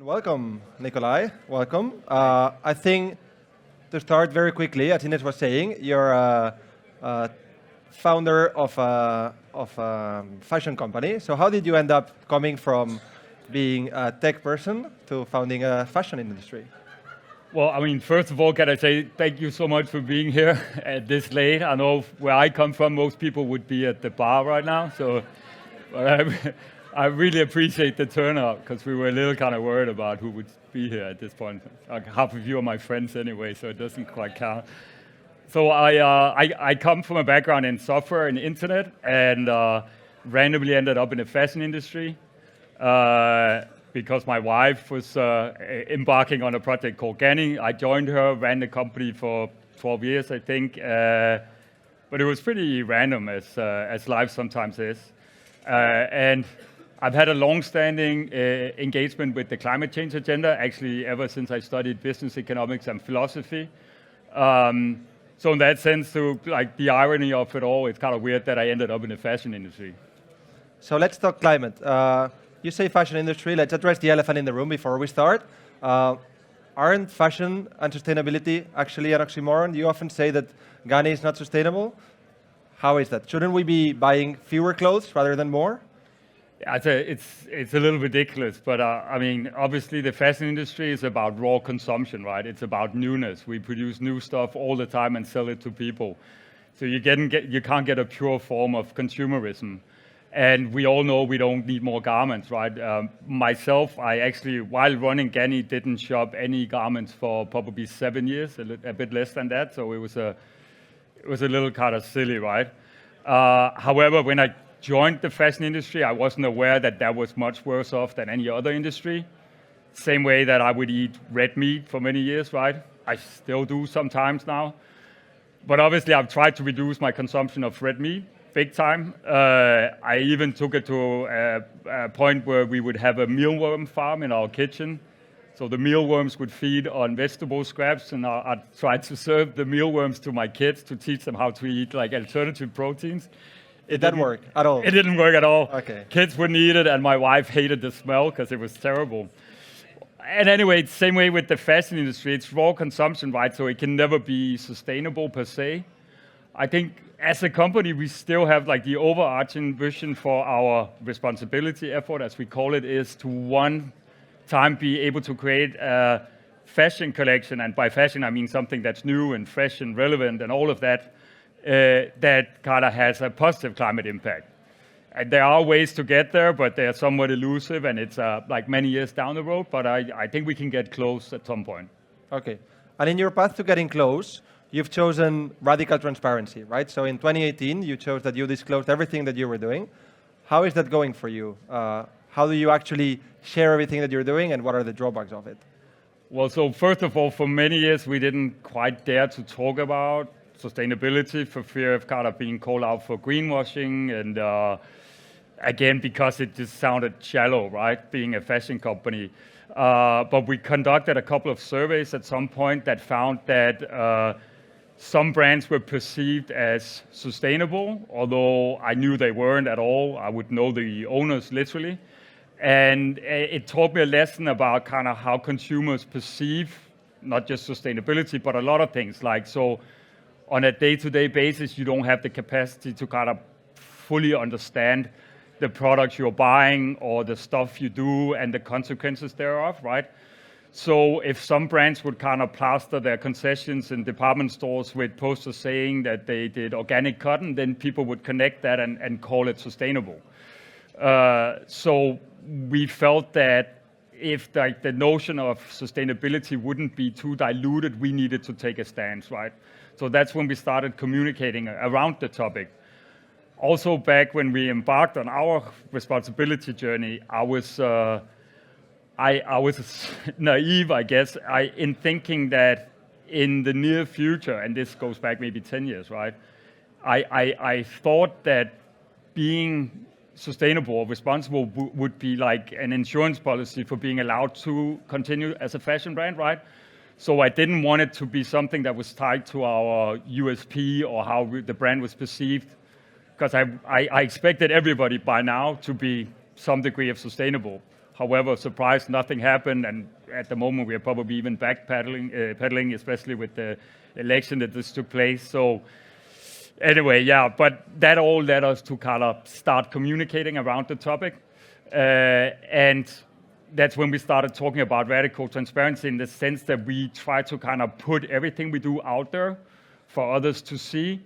Welcome, Nicolaj. Welcome. I think to start very quickly, as Ines was saying, you're a founder of a fashion company. So how did you end up coming from being a tech person to founding a fashion industry? Well, I mean, first of all, can I say thank you so much for being here at this late. I know where I come from, most people would be at the bar right now. So but I really appreciate the turnout because we were a little kind of worried about who would be here at this point. Like, half of you are my friends anyway, so it doesn't quite count. So I come from a background in software and internet and randomly ended up in the fashion industry because my wife was embarking on a project called GANNI. I joined her, ran the company for 12 years, I think, but it was pretty random as life sometimes is. And I've had a long-standing engagement with the climate change agenda, actually ever since I studied business economics and philosophy. So in that sense, to like the irony of it all, it's kind of weird that I ended up in the fashion industry. So let's talk climate. You say fashion industry. Let's address the elephant in the room before we start. Aren't fashion and sustainability actually an oxymoron? You often say that GANNI is not sustainable. How is that? Shouldn't we be buying fewer clothes rather than more? It's a little ridiculous, but I mean, obviously the fashion industry is about raw consumption, right? It's about newness. We produce new stuff all the time and sell it to people. So you can't get a pure form of consumerism. And we all know we don't need more garments, right? Myself, I actually, while running GANNI, didn't shop any garments for probably 7 years, a bit less than that. So it was a little kind of silly, right? However, when I joined the fashion industry, I wasn't aware that that was much worse off than any other industry. Same way that I would eat red meat for many years, right? I still do sometimes now. But obviously I've tried to reduce my consumption of red meat, big time. I even took it to a point where we would have a mealworm farm in our kitchen. So the mealworms would feed on vegetable scraps, and I tried to serve the mealworms to my kids to teach them how to eat like alternative proteins. It didn't work at all. It didn't work at all. Okay. Kids wouldn't eat it, and my wife hated the smell because it was terrible. And anyway, it's the same way with the fashion industry. It's raw consumption, right? So it can never be sustainable per se. I think as a company, we still have like the overarching vision for our responsibility effort, as we call it, is to one time be able to create a fashion collection. And by fashion, I mean something that's new and fresh and relevant and all of that. That kind of has a positive climate impact. And there are ways to get there, but they're somewhat elusive, and it's like many years down the road, but I think we can get close at some point. Okay. And in your path to getting close, you've chosen radical transparency, right? So in 2018, you chose that you disclosed everything that you were doing. How is that going for you? How do you actually share everything that you're doing, and what are the drawbacks of it? Well, so first of all, for many years, we didn't quite dare to talk about sustainability for fear of kind of being called out for greenwashing, and again, because it just sounded shallow, right, being a fashion company. But we conducted a couple of surveys at some point that found that some brands were perceived as sustainable, although I knew they weren't at all. I would know the owners literally. And it taught me a lesson about kind of how consumers perceive not just sustainability, but a lot of things. Like, so on a day-to-day basis, you don't have the capacity to kind of fully understand the products you're buying or the stuff you do and the consequences thereof, right? So if some brands would kind of plaster their concessions in department stores with posters saying that they did organic cotton, then people would connect that and call it sustainable. So we felt that if the notion of sustainability wouldn't be too diluted, we needed to take a stance, right? So that's when we started communicating around the topic. Also, back when we embarked on our responsibility journey, I was naive, I guess, in thinking that in the near future, and this goes back maybe 10 years, right? I thought that being sustainable or responsible would be like an insurance policy for being allowed to continue as a fashion brand, right? So I didn't want it to be something that was tied to our USP or how the brand was perceived, because I expected everybody by now to be some degree of sustainable. However, surprise, nothing happened, and at the moment we are probably even pedaling, especially with the election that this took place. So anyway, yeah, but that all led us to kind of start communicating around the topic. And that's when we started talking about radical transparency, in the sense that we try to kind of put everything we do out there for others to see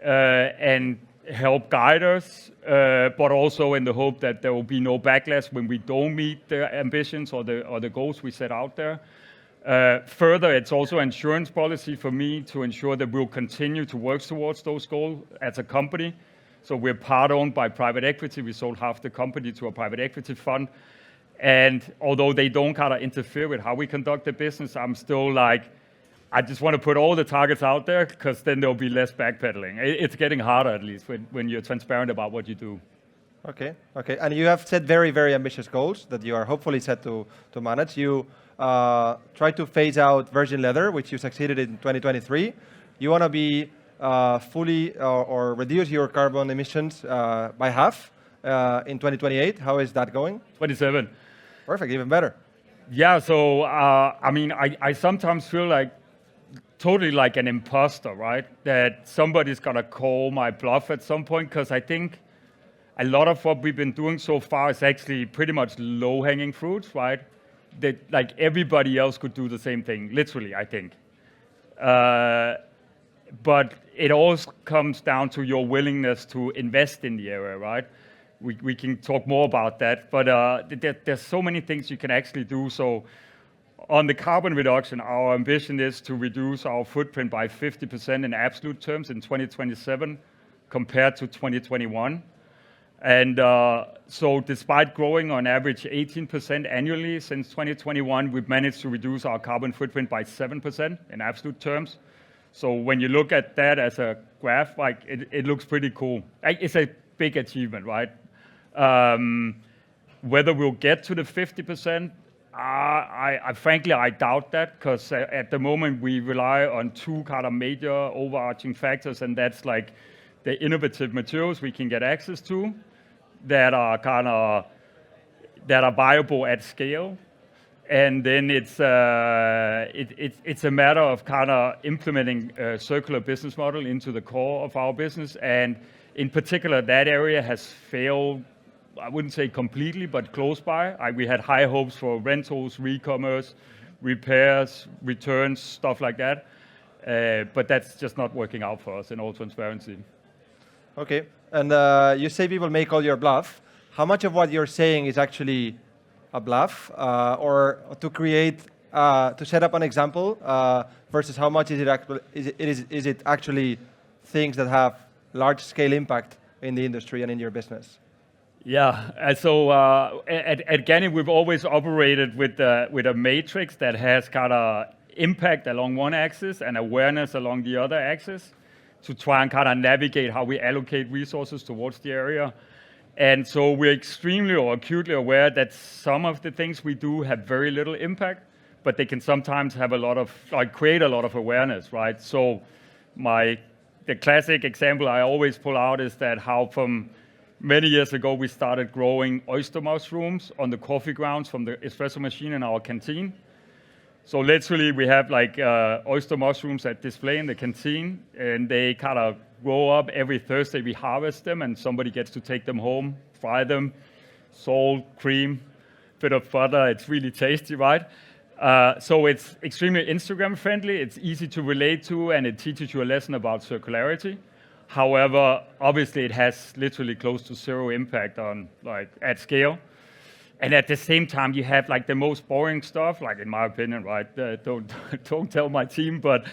and help guide us, but also in the hope that there will be no backlash when we don't meet the ambitions or the goals we set out there. Further, it's also insurance policy for me to ensure that we'll continue to work towards those goals as a company. So we're part owned by private equity. We sold half the company to a private equity fund. And although they don't kind of interfere with how we conduct the business, I'm still like, I just want to put all the targets out there, because then there'll be less backpedaling. It's getting harder, at least, when you're transparent about what you do. Okay. And you have set very, very ambitious goals that you are hopefully set to manage. You try to phase out virgin leather, which you succeeded in 2023. You want to be fully or reduce your carbon emissions by half in 2028. How is that going? 27. Perfect, even better. Yeah, so I mean, I sometimes feel like totally like an imposter, right? That somebody's gonna call my bluff at some point, because I think a lot of what we've been doing so far is actually pretty much low-hanging fruits, right? That like everybody else could do the same thing, literally, I think. But it all comes down to your willingness to invest in the area, right? We can talk more about that, but there's so many things you can actually do. So on the carbon reduction, our ambition is to reduce our footprint by 50% in absolute terms in 2027 compared to 2021. And so despite growing on average 18% annually since 2021, we've managed to reduce our carbon footprint by 7% in absolute terms. So when you look at that as a graph, like it looks pretty cool. It's a big achievement, right? Whether we'll get to the 50%, frankly, I doubt that, because at the moment we rely on two kind of major overarching factors, and that's like the innovative materials we can get access to that are viable at scale. And then it's a matter of kind of implementing a circular business model into the core of our business. And in particular, that area has failed, I wouldn't say completely, but close by. We had high hopes for rentals, re-commerce, repairs, returns, stuff like that. But that's just not working out for us, in all transparency. Okay, and you say people may call your bluff. How much of what you're saying is actually a bluff, or to create, to set up an example, versus how much is it actually things that have large-scale impact in the industry and in your business? Yeah, so at GANNI we've always operated with a matrix that has kind of impact along one axis and awareness along the other axis, to try and kind of navigate how we allocate resources towards the area. And so we're extremely or acutely aware that some of the things we do have very little impact, but they can sometimes have a lot of, like, create a lot of awareness, right? So the classic example I always pull out is that how from many years ago we started growing oyster mushrooms on the coffee grounds from the espresso machine in our canteen. So literally we have like oyster mushrooms that display in the canteen, and they kind of grow up. Every Thursday we harvest them, and somebody gets to take them home, fry them, salt, cream, bit of butter. It's really tasty, right? So it's extremely Instagram friendly, it's easy to relate to, and it teaches you a lesson about circularity. However, obviously it has literally close to zero impact on, like, at scale. And at the same time, you have like the most boring stuff, like in my opinion, right? Don't tell my team, but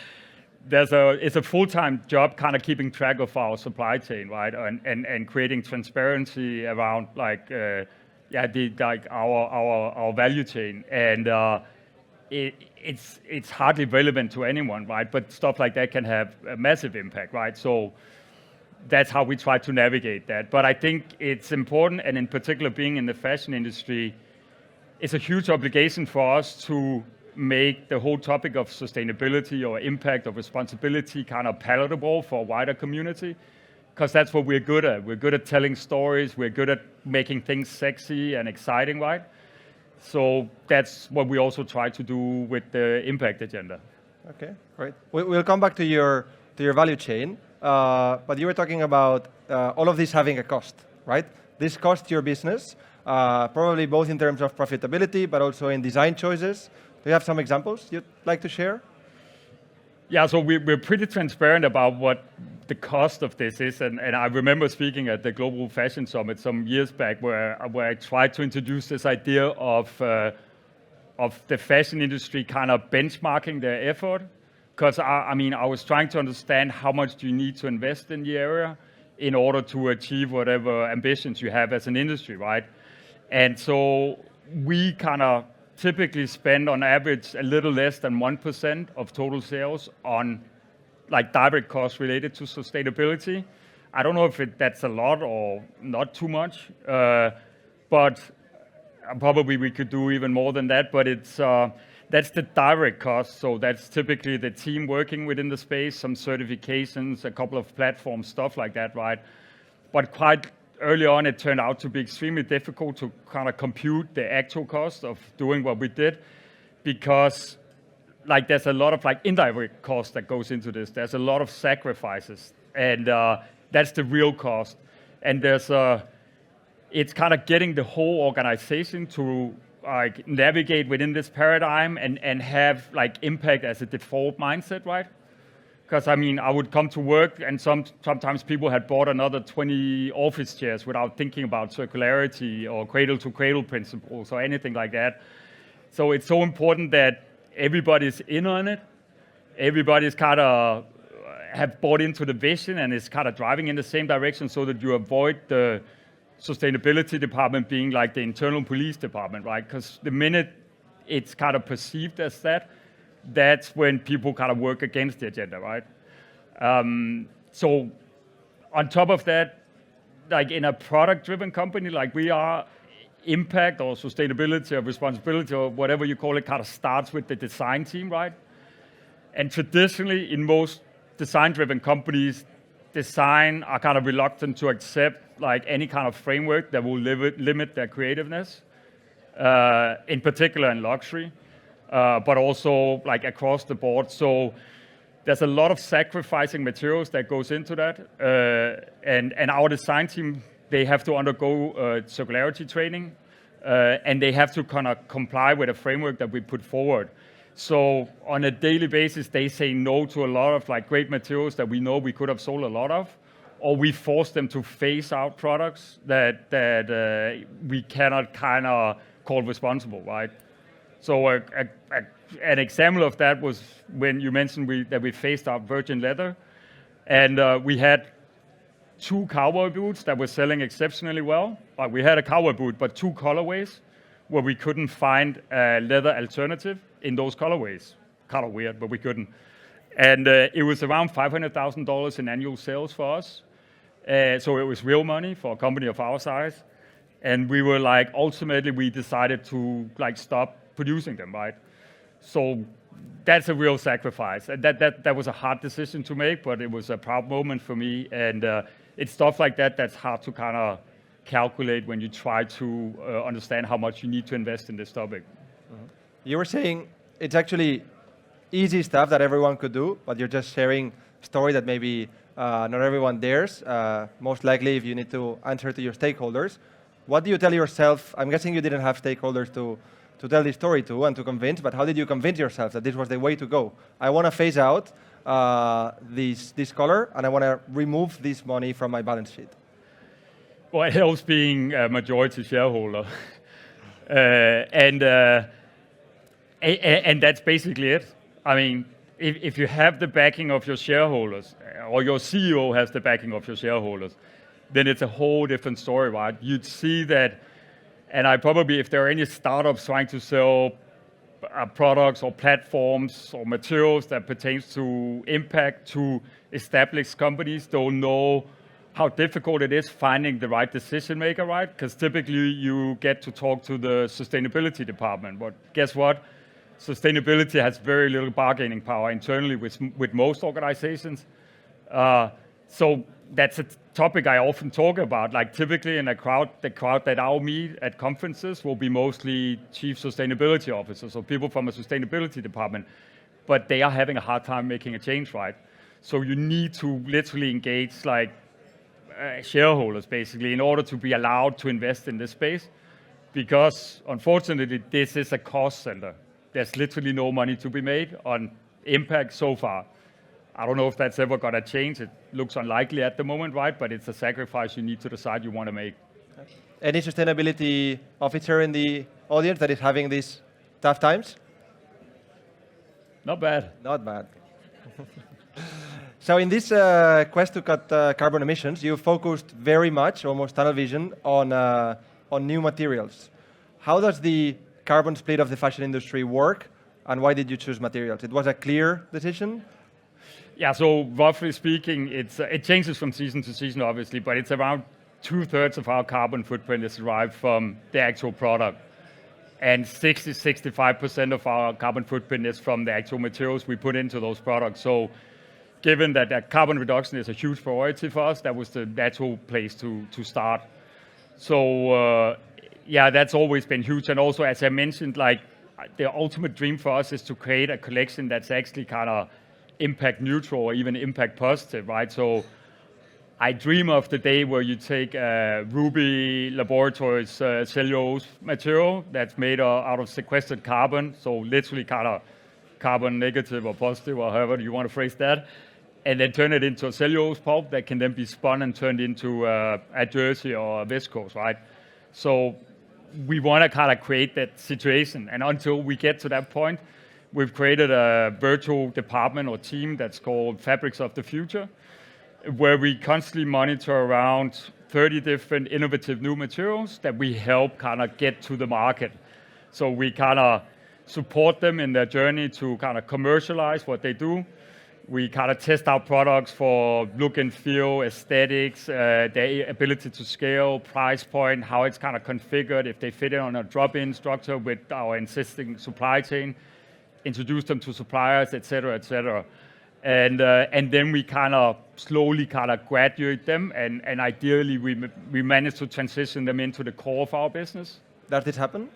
it's a full-time job kind of keeping track of our supply chain, right? And creating transparency around like, our value chain. And it's hardly relevant to anyone, right? But stuff like that can have a massive impact, right? So that's how we try to navigate that. But I think it's important, and in particular being in the fashion industry, it's a huge obligation for us to make the whole topic of sustainability or impact or responsibility kind of palatable for a wider community, because that's what we're good at. We're good at telling stories, we're good at making things sexy and exciting, right? So that's what we also try to do with the impact agenda. Okay, great. We'll come back to your value chain, but you were talking about all of this having a cost, right? This costs your business, probably both in terms of profitability, but also in design choices. Do you have some examples you'd like to share? Yeah, so we're pretty transparent about what the cost of this is, and I remember speaking at the Global Fashion Summit some years back where I tried to introduce this idea of the fashion industry kind of benchmarking their effort, because I was trying to understand how much do you need to invest in the area in order to achieve whatever ambitions you have as an industry, right? And so we kind of typically spend on average a little less than 1% of total sales on like direct costs related to sustainability. I don't know if that's a lot or not too much, but probably we could do even more than that, but that's the direct cost. So that's typically the team working within the space, some certifications, a couple of platforms, stuff like that, right? But quite early on, it turned out to be extremely difficult to kind of compute the actual cost of doing what we did, because like there's a lot of like indirect cost that goes into this. There's a lot of sacrifices, and that's the real cost. And it's kind of getting the whole organization to like navigate within this paradigm and have like impact as a default mindset, right? Because I would come to work and sometimes people had bought another 20 office chairs without thinking about circularity or cradle to cradle principles or anything like that. So it's so important that everybody's in on it. Everybody's kind of have bought into the vision and is kind of driving in the same direction, so that you avoid the sustainability department being like the internal police department, right? Because the minute it's kind of perceived as that, that's when people kind of work against the agenda, right? So on top of that, like in a product-driven company like we are, impact or sustainability or responsibility or whatever you call it kind of starts with the design team, right? And traditionally in most design-driven companies, design are kind of reluctant to accept like any kind of framework that will limit their creativeness, in particular in luxury. But also like across the board. So there's a lot of sacrificing materials that goes into that. And our design team, they have to undergo circularity training, and they have to kind of comply with a framework that we put forward. So on a daily basis, they say no to a lot of like great materials that we know we could have sold a lot of, or we force them to phase out products that we cannot kind of call responsible, right? So an example of that was when you mentioned that we phased out virgin leather, and we had 2 cowboy boots that were selling exceptionally well. We had a cowboy boot, but 2 colorways where we couldn't find a leather alternative in those colorways. Kind of weird, but we couldn't. And it was around $500,000 in annual sales for us. So it was real money for a company of our size. And we were like, ultimately we decided to like stop producing them, right? So that's a real sacrifice. And that was a hard decision to make, but it was a proud moment for me. And it's stuff like that that's hard to kind of calculate when you try to understand how much you need to invest in this topic. Mm-hmm. You were saying it's actually easy stuff that everyone could do, but you're just sharing a story that maybe not everyone dares, most likely if you need to answer to your stakeholders. What do you tell yourself? I'm guessing you didn't have stakeholders to tell this story to and to convince, but how did you convince yourself that this was the way to go? I want to phase out this color and I want to remove this money from my balance sheet. Well, it helps being a majority shareholder. And that's basically it. I mean, if you have the backing of your shareholders, or your CEO has the backing of your shareholders, then it's a whole different story, right? You'd see that. And if there are any startups trying to sell products or platforms or materials that pertains to impact to established companies, they'll know how difficult it is finding the right decision maker, right? Because typically you get to talk to the sustainability department. But guess what? Sustainability has very little bargaining power internally with most organizations. So that's a topic I often talk about. Like typically in the crowd that I'll meet at conferences will be mostly chief sustainability officers or people from a sustainability department, but they are having a hard time making a change, right? So you need to literally engage like shareholders basically in order to be allowed to invest in this space, because unfortunately this is a cost center. There's literally no money to be made on impact so far. I don't know if that's ever going to change. It looks unlikely at the moment, right? But it's a sacrifice you need to decide you want to make. Any sustainability officer in the audience that is having these tough times? Not bad. Not bad. So in this quest to cut carbon emissions, you focused very much, almost tunnel vision, on new materials. How does the carbon split of the fashion industry work, and why did you choose materials? It was a clear decision? Yeah, so roughly speaking, it changes from season to season, obviously, but it's around 2/3 of our carbon footprint is derived from the actual product. And 65% of our carbon footprint is from the actual materials we put into those products. So given that carbon reduction is a huge priority for us, that was the natural place to start. So yeah, that's always been huge. And also, as I mentioned, like the ultimate dream for us is to create a collection that's actually kind of impact neutral or even impact positive, right? So I dream of the day where you take Ruby Laboratories cellulose material that's made out of sequestered carbon, so literally kind of carbon negative or positive or however you want to phrase that, and then turn it into a cellulose pulp that can then be spun and turned into a jersey or a viscose, right? So we want to kind of create that situation, and until we get to that point, we've created a virtual department or team that's called Fabrics of the Future, where we constantly monitor around 30 different innovative new materials that we help kind of get to the market. So we kind of support them in their journey to kind of commercialize what they do. We kind of test out products for look and feel, aesthetics, their ability to scale, price point, how it's kind of configured, if they fit in on a drop-in structure with our existing supply chain, introduce them to suppliers, et cetera, et cetera. And then we kind of slowly kind of graduate them, and ideally we manage to transition them into the core of our business. Does this happen?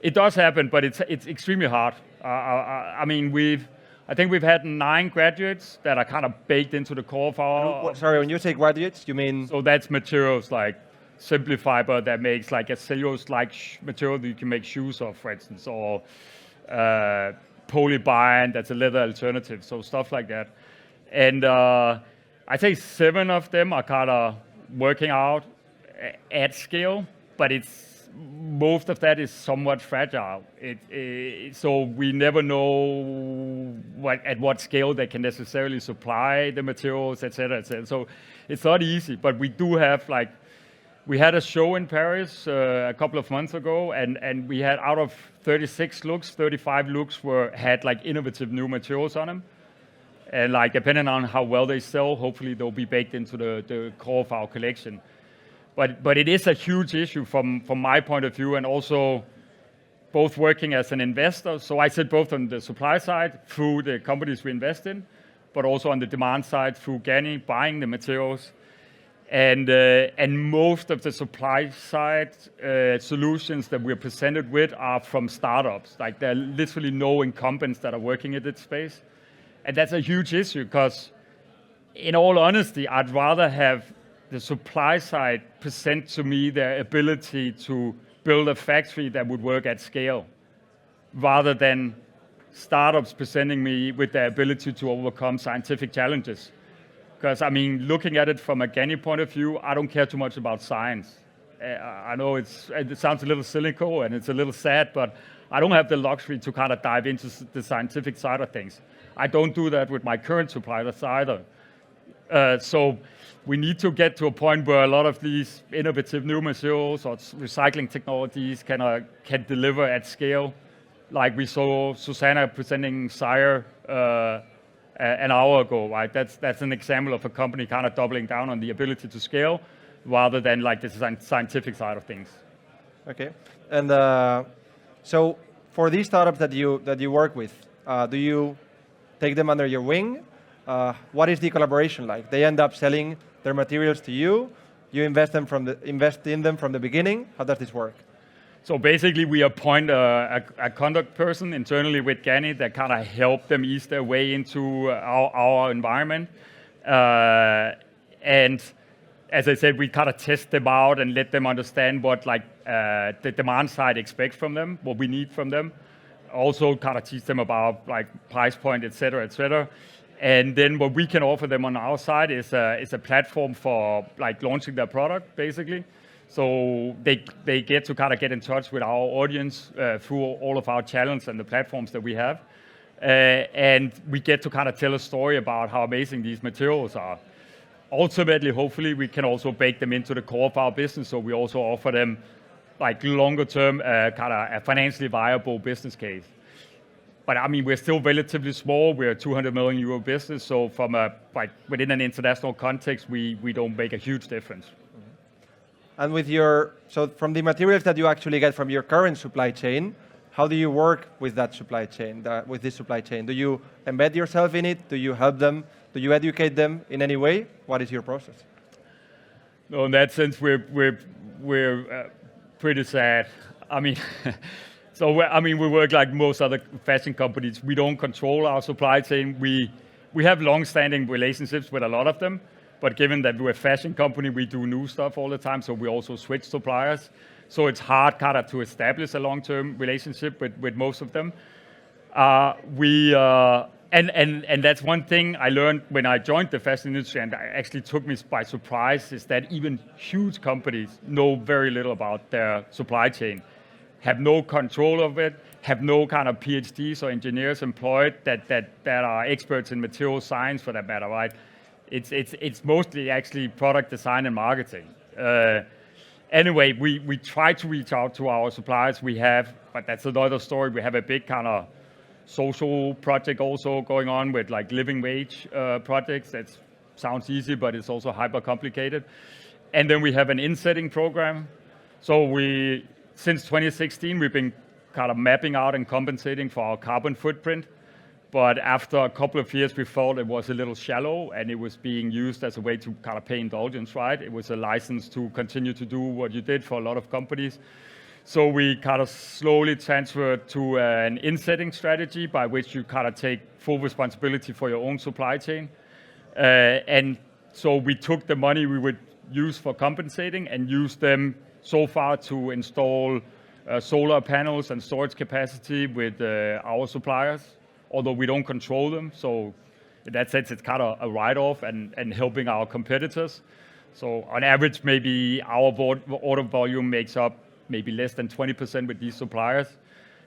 It does happen, but it's extremely hard. I mean, I think we've had 9 graduates that are kind of baked into the core of our... Sorry, when you say graduates, you mean... So that's materials like Simply Fiber that makes like a cellulose-like material that you can make shoes of, for instance, or polybind, that's a leather alternative, so stuff like that. And I think 7 of them are kind of working out at scale, but most of that is somewhat fragile. So we never know at what scale they can necessarily supply the materials, et cetera, et cetera. So it's not easy, but we do have we had a show in Paris a couple of months ago, and we had out of 36 looks, 35 looks had like innovative new materials on them. And like depending on how well they sell, hopefully they'll be baked into the core of our collection. But it is a huge issue from my point of view, and also both working as an investor. So I sit both on the supply side through the companies we invest in, but also on the demand side through GANNI, buying the materials. And most of the supply side solutions that we're presented with are from startups. Like there are literally no incumbents that are working in this space. And that's a huge issue because in all honesty, I'd rather have the supply side present to me their ability to build a factory that would work at scale, rather than startups presenting me with their ability to overcome scientific challenges. Because I mean, looking at it from a GANNI point of view, I don't care too much about science. I know it sounds a little cynical and it's a little sad, but I don't have the luxury to kind of dive into the scientific side of things. I don't do that with my current suppliers either. So we need to get to a point where a lot of these innovative new materials or recycling technologies can deliver at scale. Like we saw Susanna presenting Sire an hour ago, right? That's an example of a company kind of doubling down on the ability to scale rather than like the scientific side of things. Okay, and so for these startups that you work with, do you take them under your wing? what is the collaboration like? They end up selling their materials to you. You invest in them from the beginning. How does this work? So basically, we appoint a conduct person internally with GANNI that kind of help them ease their way into our environment. And as I said, we kind of test them out and let them understand what the demand side expects from them, what we need from them. Also kind of teach them about price point, et cetera, and then what we can offer them on our side is a platform for launching their product, basically. So they get to kind of get in touch with our audience through all of our channels and the platforms that we have, and we get to kind of tell a story about how amazing these materials are. Ultimately, hopefully, we can also bake them into the core of our business, so we also offer them longer term kind of a financially viable business case. But I mean, we're still relatively small. We're a 200 million euro business, so from within an international context, we don't make a huge difference. And so from the materials that you actually get from your current supply chain, how do you work with that supply chain, with this supply chain? Do you embed yourself in it? Do you help them? Do you educate them in any way? What is your process? No, in that sense, we're pretty sad. I mean, we work like most other fashion companies. We don't control our supply chain. We have long-standing relationships with a lot of them, but given that we're a fashion company, we do new stuff all the time, so we also switch suppliers. So it's hard kind of to establish a long-term relationship with most of them. And that's one thing I learned when I joined the fashion industry, and it actually took me by surprise, is that even huge companies know very little about their supply chain, have no control of it, have no kind of PhDs or engineers employed that are experts in material science for that matter, right? It's mostly actually product design and marketing. Anyway, we try to reach out to our suppliers we have, but that's another story. We have a big kind of social project also going on with living wage projects. That sounds easy, but it's also hyper complicated. And then we have an insetting program. So since 2016, we've been kind of mapping out and compensating for our carbon footprint. But after a couple of years, we felt it was a little shallow and it was being used as a way to kind of pay indulgence, right? It was a license to continue to do what you did for a lot of companies. So we kind of slowly transferred to an insetting strategy by which you kind of take full responsibility for your own supply chain. And so we took the money we would use for compensating and used them so far to install solar panels and storage capacity with our suppliers, although we don't control them. So in that sense, it's kind of a write-off and helping our competitors. So on average, maybe our order volume makes up maybe less than 20% with these suppliers.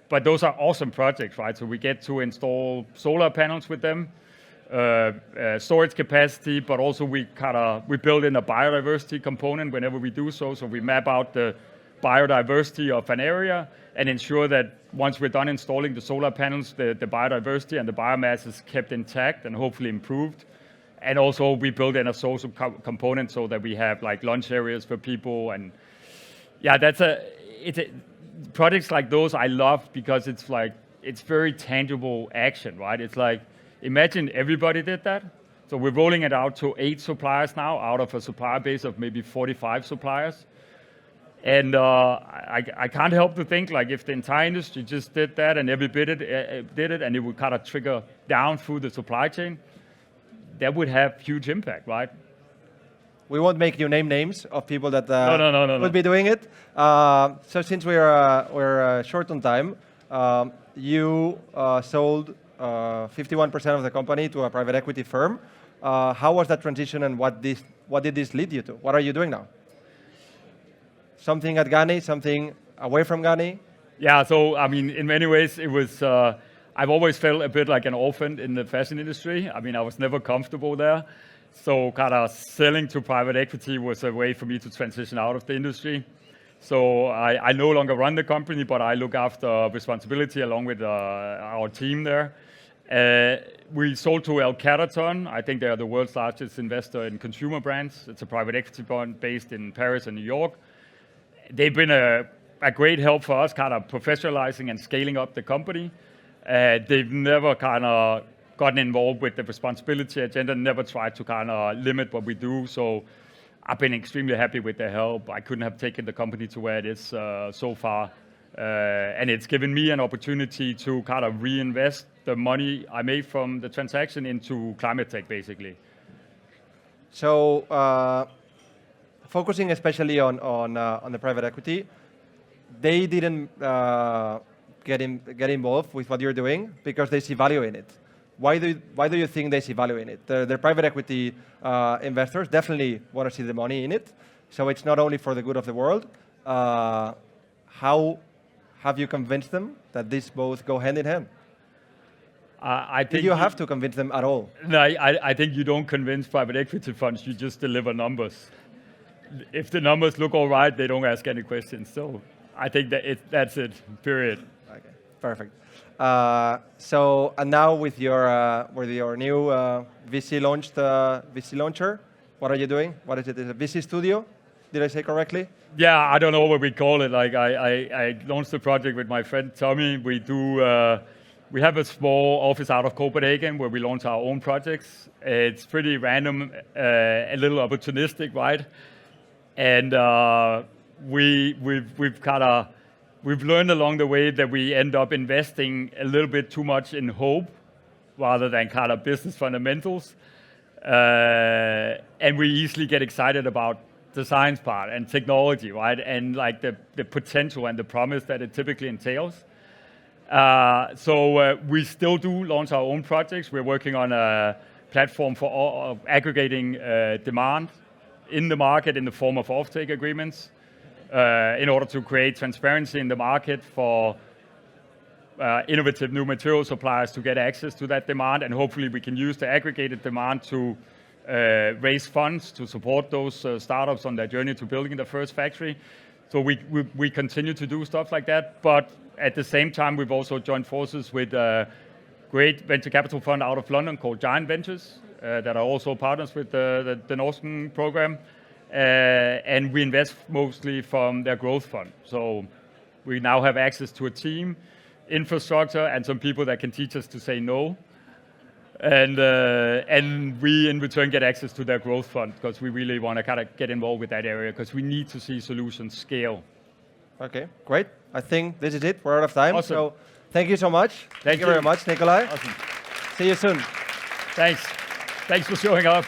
But those are awesome projects, right? So we get to install solar panels with them, storage capacity, but also we build in a biodiversity component whenever we do so. So we map out the biodiversity of an area and ensure that once we're done installing the solar panels, the biodiversity and the biomass is kept intact and hopefully improved. And also we build in a social component so that we have lunch areas for people. And yeah, projects like those I love because it's very tangible action, right? It's imagine everybody did that. So we're rolling it out to 8 suppliers now out of a supplier base of maybe 45 suppliers. And I can't help to think if the entire industry just did that and everybody did it and it would kind of trigger down through the supply chain, that would have huge impact, right? We won't make you name names of people that No. would be doing it. So since we're short on time, you sold 51% of the company to a private equity firm. How was that transition and what did this lead you to? What are you doing now? Something at GANNI, something away from GANNI? Yeah, so I mean, in many ways, it was, I've always felt a bit like an orphan in the fashion industry. I mean, I was never comfortable there. So kind of selling to private equity was a way for me to transition out of the industry. So I no longer run the company, but I look after responsibility along with our team there. We sold to El Caraton. I think they are the world's largest investor in consumer brands. It's a private equity fund based in Paris and New York. They've been a great help for us kind of professionalizing and scaling up the company. They've never kind of gotten involved with the responsibility agenda, never tried to kind of limit what we do. So I've been extremely happy with their help. I couldn't have taken the company to where it is so far. And it's given me an opportunity to kind of reinvest the money I made from the transaction into climate tech, basically. So focusing especially on the private equity, they didn't get involved with what you're doing because they see value in it. Why do you think they see value in it? The private equity investors definitely want to see the money in it. So it's not only for the good of the world. How have you convinced them that these both go hand in hand? I think Did you have to convince them at all? No, I think you don't convince private equity funds, you just deliver numbers. If the numbers look all right, they don't ask any questions. So I think that's it, period. Okay, perfect. So, and now with your new VC launcher, what are you doing? What is it? Is it a VC studio? Did I say correctly? Yeah, I don't know what we call it. Like I launched the project with my friend Tommy. We have a small office out of Copenhagen where we launch our own projects. It's pretty random, a little opportunistic, right? And we've learned along the way that we end up investing a little bit too much in hope rather than kind of business fundamentals. And we easily get excited about the science part and technology, right? And like the potential and the promise that it typically entails. So we still do launch our own projects. We're working on a platform for aggregating demand in the market in the form of offtake agreements in order to create transparency in the market for innovative new material suppliers to get access to that demand, and hopefully we can use the aggregated demand to raise funds to support those startups on their journey to building the first factory. So we continue to do stuff like that, but at the same time we've also joined forces with a great venture capital fund out of London called Giant Ventures that are also partners with the Norrsken program. And we invest mostly from their growth fund. So we now have access to a team, infrastructure, and some people that can teach us to say no. And we in return get access to their growth fund because we really want to kind of get involved with that area because we need to see solutions scale. Okay, great. I think this is it. We're out of time. Awesome. So thank you so much. Thank you very much, Nicolaj. Awesome. See you soon. Thanks for showing up.